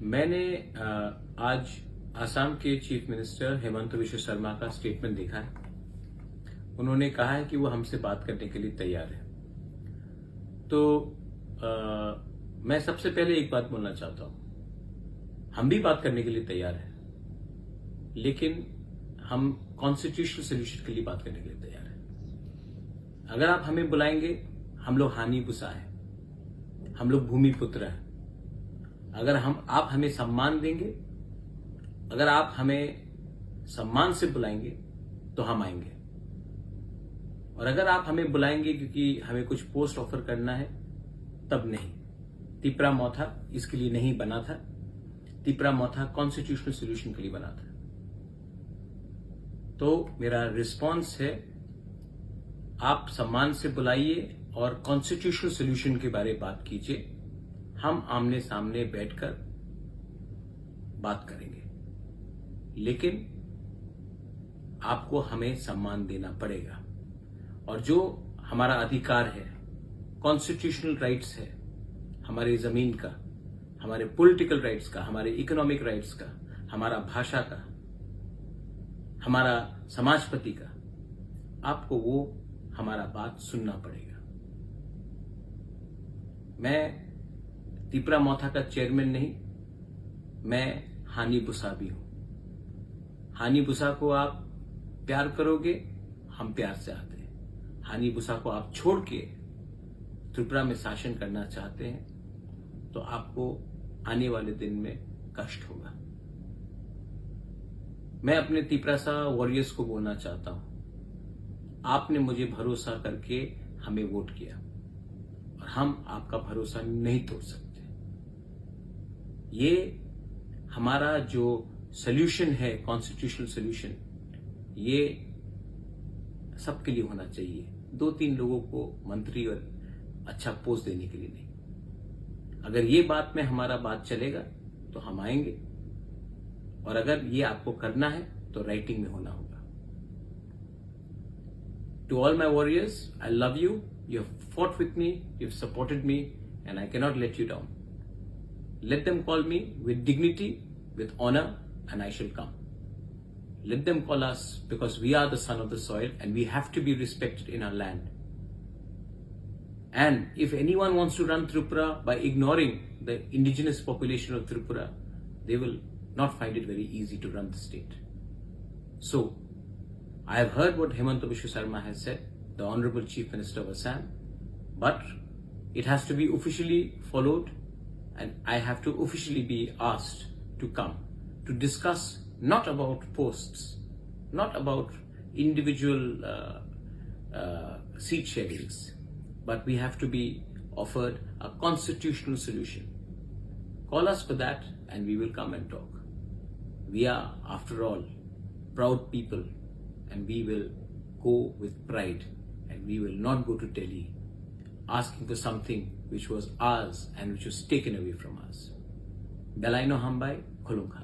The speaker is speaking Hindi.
मैंने आज आसाम के चीफ मिनिस्टर हेमंत बिश्व शर्मा का स्टेटमेंट देखा है। उन्होंने कहा है कि वो हमसे बात करने के लिए तैयार है। तो मैं सबसे पहले एक बात बोलना चाहता हूं, हम भी बात करने के लिए तैयार हैं, लेकिन हम कॉन्स्टिट्यूशनल सोल्यूशन के लिए बात करने के लिए तैयार हैं। अगर आप हमें बुलाएंगे, हम लोग हानि बुसा है, हम लोग भूमिपुत्र हैं। अगर आप हमें सम्मान देंगे, अगर आप हमें सम्मान से बुलाएंगे तो हम आएंगे। और अगर आप हमें बुलाएंगे क्योंकि हमें कुछ पोस्ट ऑफर करना है, तब नहीं। तिपरा मौथा इसके लिए नहीं बना था। तिपरा मौथा कॉन्स्टिट्यूशनल सोल्यूशन के लिए बना था। तो मेरा रिस्पांस है, आप सम्मान से बुलाइए और कॉन्स्टिट्यूशनल सोल्यूशन के बारे में बात कीजिए। हम आमने सामने बैठकर बात करेंगे, लेकिन आपको हमें सम्मान देना पड़ेगा। और जो हमारा अधिकार है, कॉन्स्टिट्यूशनल राइट्स है, हमारी जमीन का, हमारे पॉलिटिकल राइट्स का, हमारे इकोनॉमिक राइट्स का, हमारा भाषा का, हमारा समाजपति का, आपको वो हमारा बात सुनना पड़ेगा। मैं तिपरा मौथा का चेयरमैन नहीं, मैं हानि बुसा भी हूं। हानि बुसा को आप प्यार करोगे, हम प्यार से आते हैं। हानि बुसा को आप छोड़ के त्रिपुरा में शासन करना चाहते हैं तो आपको आने वाले दिन में कष्ट होगा। मैं अपने तिपरासा वॉरियर्स को बोलना चाहता हूं, आपने मुझे भरोसा करके हमें वोट किया और हम आपका भरोसा नहीं तोड़ सकते। ये हमारा जो सॉल्यूशन है, कॉन्स्टिट्यूशनल सॉल्यूशन, ये सबके लिए होना चाहिए। 2-3 लोगों को मंत्री और अच्छा पोस्ट देने के लिए नहीं। अगर ये बात में हमारा बात चलेगा तो हम आएंगे, और अगर ये आपको करना है तो राइटिंग में होना होगा। To all my warriors, I love you. You have fought with me, you have supported me, and I cannot let you down. Let them call me with dignity, with honor, and I shall come. Let them call us because we are the son of the soil and we have to be respected in our land. And if anyone wants to run Tripura by ignoring the indigenous population of Tripura, they will not find it very easy to run the state. So, I have heard what Hemanta Biswa Sarma has said, the Honorable Chief Minister of Assam, but it has to be officially followed. And I have to officially be asked to come to discuss not about posts, not about individual seat sharings, but we have to be offered a constitutional solution. Call us for that and we will come and talk. We are, after all, proud people, and we will go with pride, and we will not go to Delhi asking for something which was ours and which was taken away from us. Belaino Hambai, Khulunga.